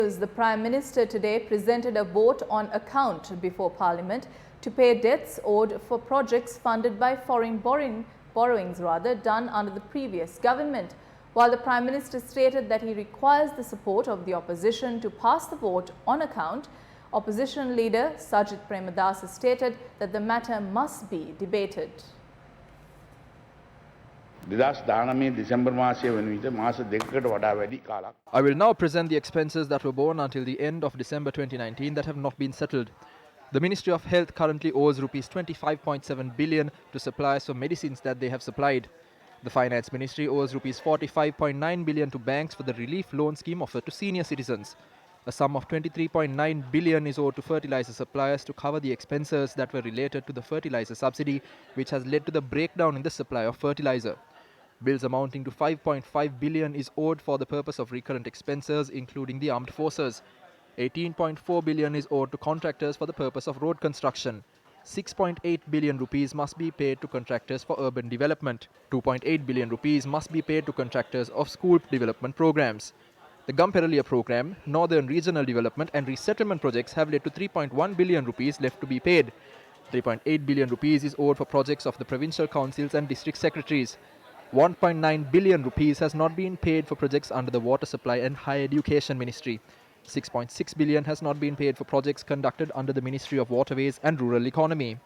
The Prime Minister today presented a vote on account before Parliament to pay debts owed for projects funded by foreign borrowings done under the previous government. While the Prime Minister stated that he requires the support of the opposition to pass the vote on account, opposition leader Sajid Premadasa stated that the matter must be debated. I will now present the expenses that were borne until the end of December 2019 that have not been settled. The Ministry of Health currently owes Rs 25.7 billion to suppliers for medicines that they have supplied. The Finance Ministry owes Rs 45.9 billion to banks for the relief loan scheme offered to senior citizens. A sum of 23.9 billion is owed to fertilizer suppliers to cover the expenses that were related to the fertilizer subsidy, which has led to the breakdown in the supply of fertilizer. Bills amounting to 5.5 billion is owed for the purpose of recurrent expenses, including the armed forces. 18.4 billion is owed to contractors for the purpose of road construction. 6.8 billion rupees must be paid to contractors for urban development. 2.8 billion rupees must be paid to contractors of school development programs. The Gamperaliya program, Northern Regional Development and Resettlement projects have led to 3.1 billion rupees left to be paid. 3.8 billion rupees is owed for projects of the provincial councils and district secretaries. 1.9 billion rupees has not been paid for projects under the Water Supply and Higher Education Ministry. 6.6 billion has not been paid for projects conducted under the Ministry of Waterways and Rural Economy.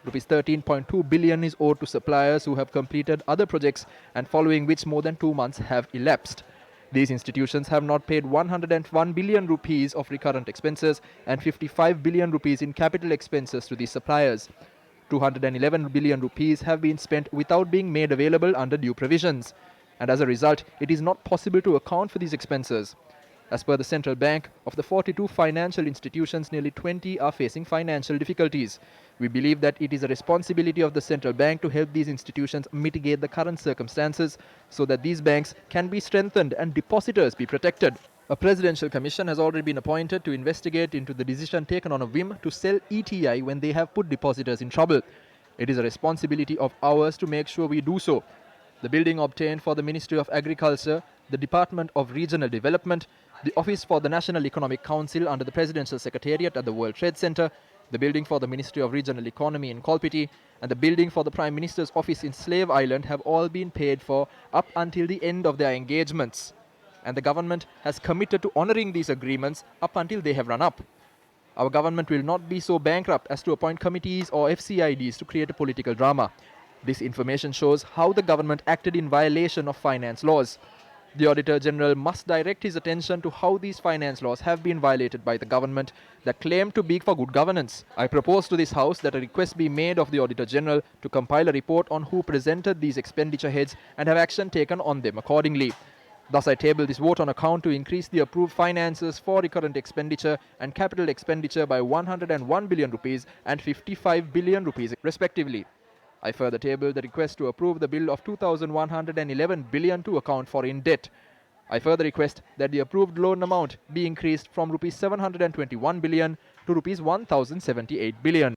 Rupees 13.2 billion is owed to suppliers who have completed other projects and following which more than 2 months have elapsed. These institutions have not paid 101 billion rupees of recurrent expenses and 55 billion rupees in capital expenses to these suppliers. 211 billion rupees have been spent without being made available under due provisions, and as a result, it is not possible to account for these expenses. As per the Central Bank, of the 42 financial institutions, nearly 20 are facing financial difficulties. We believe that it is a responsibility of the Central Bank to help these institutions mitigate the current circumstances so that these banks can be strengthened and depositors be protected. A presidential commission has already been appointed to investigate into the decision taken on a whim to sell ETI when they have put depositors in trouble. It is a responsibility of ours to make sure we do so. The building obtained for the Ministry of Agriculture, the Department of Regional Development, the Office for the National Economic Council under the Presidential Secretariat at the World Trade Center, the building for the Ministry of Regional Economy in Kolpiti, and the building for the Prime Minister's office in Slave Island have all been paid for up until the end of their engagements. And the government has committed to honouring these agreements up until they have run up. Our government will not be so bankrupt as to appoint committees or FCIDs to create a political drama. This information shows how the government acted in violation of finance laws. The Auditor General must direct his attention to how these finance laws have been violated by the government that claim to be for good governance. I propose to this House that a request be made of the Auditor General to compile a report on who presented these expenditure heads and have action taken on them accordingly. Thus, I table this vote on account to increase the approved finances for recurrent expenditure and capital expenditure by 101 billion rupees and 55 billion rupees respectively. I further table the request to approve the bill of 2,111 billion to account foreign debt. I further request that the approved loan amount be increased from rupees 721 billion to rupees 1,078 billion.